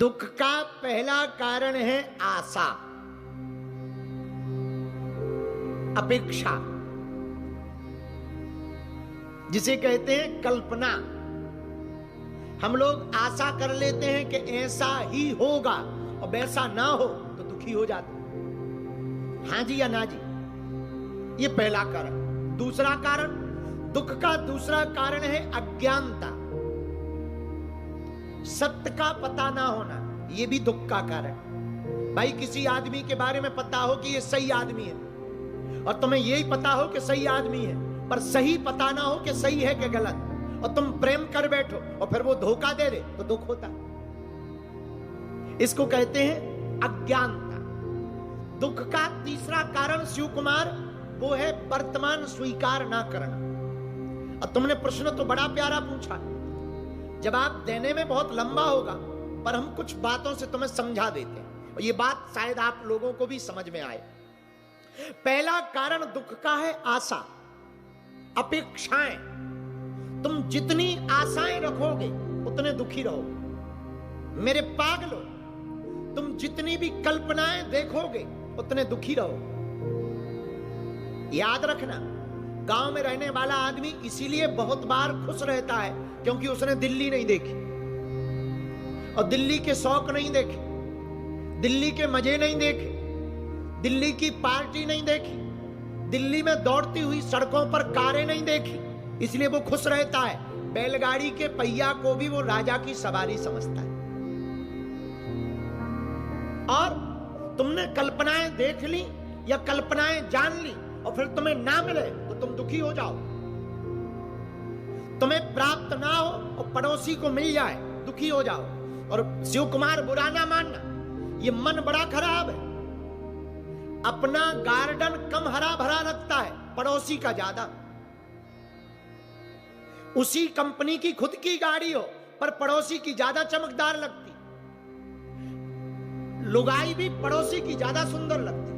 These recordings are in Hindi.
दुख का पहला कारण है आशा, अपेक्षा, जिसे कहते हैं कल्पना। हम लोग आशा कर लेते हैं कि ऐसा ही होगा और वैसा ना हो तो दुखी हो जाते, हाँ जी या ना जी। ये पहला कारण। दूसरा कारण, दुख का दूसरा कारण है अज्ञानता, सत्य का पता ना होना। ये भी दुख का कारण। भाई किसी आदमी के बारे में पता हो कि ये सही आदमी है और तुम्हें यही पता हो कि सही आदमी है, पर सही पता ना हो कि सही है कि गलत, और तुम प्रेम कर बैठो और फिर वो धोखा दे दे तो दुख होता। इसको कहते हैं अज्ञानता। दुख का तीसरा कारण शिव कुमार, वो है वर्तमान स्वीकार ना करना। और तुमने प्रश्न तो बड़ा प्यारा पूछा, जवाब देने में बहुत लंबा होगा, पर हम कुछ बातों से तुम्हें समझा देते हैं और ये बात शायद आप लोगों को भी समझ में आए। पहला कारण दुख का है आशा, अपेक्षाएं। तुम जितनी आशाएं रखोगे उतने दुखी रहोगे। मेरे पागलों, तुम जितनी भी कल्पनाएं देखोगे उतने दुखी रहोगे। याद रखना, गांव में रहने वाला आदमी इसीलिए बहुत बार खुश रहता है क्योंकि उसने दिल्ली नहीं देखी और दिल्ली के शौक नहीं देखे, दिल्ली के मजे नहीं देखे, दिल्ली की पार्टी नहीं देखी, दिल्ली में दौड़ती हुई सड़कों पर कारें नहीं देखी, इसलिए वो खुश रहता है। बैलगाड़ी के पहिया को भी वो राजा की सवारी समझता है। और तुमने कल्पनाएं देख ली या कल्पनाएं जान ली और फिर तुम्हें ना मिले तो तुम दुखी हो जाओ। तुम्हें प्राप्त ना हो और पड़ोसी को मिल जाए, दुखी हो जाओ। और शिव कुमार बुरा ना मानना, ये मन बड़ा खराब है। अपना गार्डन कम हरा भरा रखता है, पड़ोसी का ज्यादा। उसी कंपनी की खुद की गाड़ी हो पर पड़ोसी की ज्यादा चमकदार लगती, लुगाई भी पड़ोसी की ज्यादा सुंदर लगती।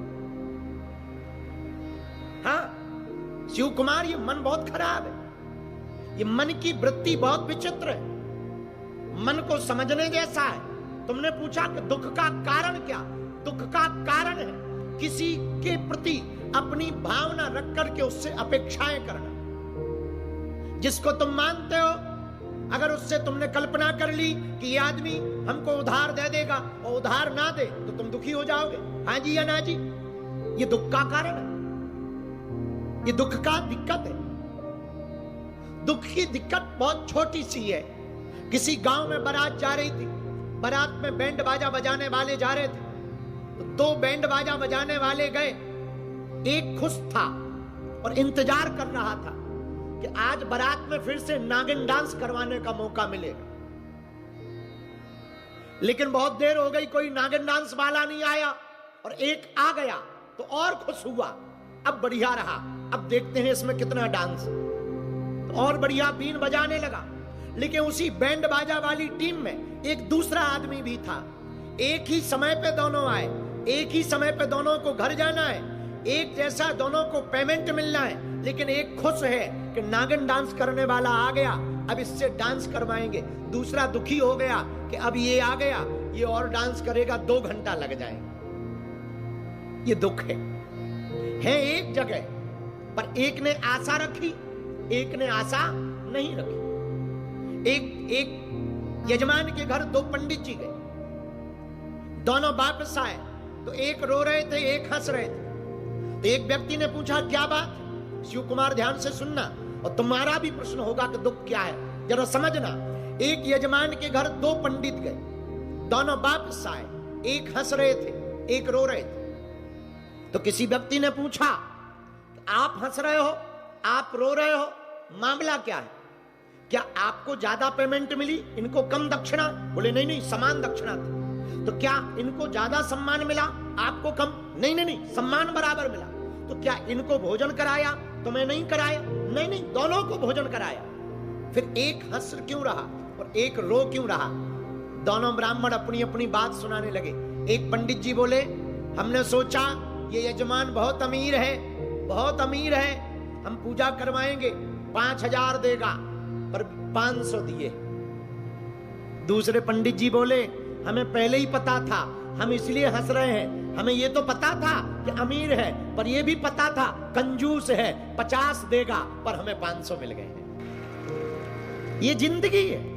हाँ शिव कुमार, ये मन बहुत खराब है। ये मन की वृत्ति बहुत विचित्र है, मन को समझने जैसा है। तुमने पूछा कि दुख का कारण क्या? दुख का कारण है किसी के प्रति अपनी भावना रख करके उससे अपेक्षाएं करना। जिसको तुम मानते हो, अगर उससे तुमने कल्पना कर ली कि ये आदमी हमको उधार दे देगा और उधार ना दे तो तुम दुखी हो जाओगे, हाँ जी या ना जी। ये दुख का कारण है, ये दुख का दिक्कत है। दुख की दिक्कत बहुत छोटी सी है। किसी गांव में बारात जा रही थी, बारात में बैंड बाजा बजाने वाले जा रहे थे, तो दो बैंड बाजा बजाने वाले गए। एक खुश था और इंतजार कर रहा था कि आज बारात में फिर से नागिन डांस करवाने का मौका मिलेगा, लेकिन बहुत देर हो गई, कोई नागिन डांस वाला नहीं आया। और एक आ गया तो और खुश हुआ, अब बढ़िया रहा, अब देखते हैं इसमें कितना डांस। तो और बढ़िया बीन बजाने लगा। लेकिन उसी बैंड बाजा वाली टीम में एक दूसरा आदमी भी था। एक ही समय पे दोनों आए, एक ही समय पे दोनों को घर जाना है, एक जैसा दोनों को पेमेंट मिलना है, लेकिन एक खुश है कि नागिन डांस करने वाला आ गया, अब इससे डांस करवाएंगे। दूसरा दुखी हो गया कि अब ये आ गया, ये और डांस करेगा, 2 घंटा लग जाएगा। ये दुख है एक जगह, पर एक ने आशा रखी, एक ने आशा नहीं रखी। एक यजमान के घर 2 पंडित जी गए, दोनों वापस आए तो एक रो रहे थे, एक हंस रहे थे। तो एक व्यक्ति ने पूछा, क्या बात? शिव कुमार ध्यान से सुनना और तुम्हारा भी प्रश्न होगा कि दुख क्या है, जरा समझना। एक यजमान के घर 2 पंडित गए, दोनों वापस आए, एक हंस रहे थे, एक रो रहे थे। तो किसी व्यक्ति ने पूछा, आप हंस रहे हो, आप रो रहे हो, मामला क्या है? क्या आपको ज्यादा पेमेंट मिली, इनको कम दक्षिणा? बोले नहीं नहीं, समान दक्षिणा थी। तो क्या इनको ज्यादा सम्मान मिला, आपको कम? नहीं नहीं नहीं, सम्मान बराबर मिला। तो क्या इनको भोजन कराया, तुम्हें नहीं कराया? नहीं नहीं, दोनों को भोजन कराया। फिर एक हंस क्यों रहा और एक रो क्यों रहा? दोनों ब्राह्मण अपनी अपनी बात सुनाने लगे। एक पंडित जी बोले, हमने सोचा ये यजमान बहुत अमीर है, बहुत अमीर है, हम पूजा करवाएंगे, 5000 देगा, पर 500 दिए। दूसरे पंडित जी बोले, हमें पहले ही पता था, हम इसलिए हंस रहे हैं। हमें ये तो पता था कि अमीर है, पर ये भी पता था कंजूस है, 50 देगा पर हमें 500 मिल गए हैं। ये जिंदगी है।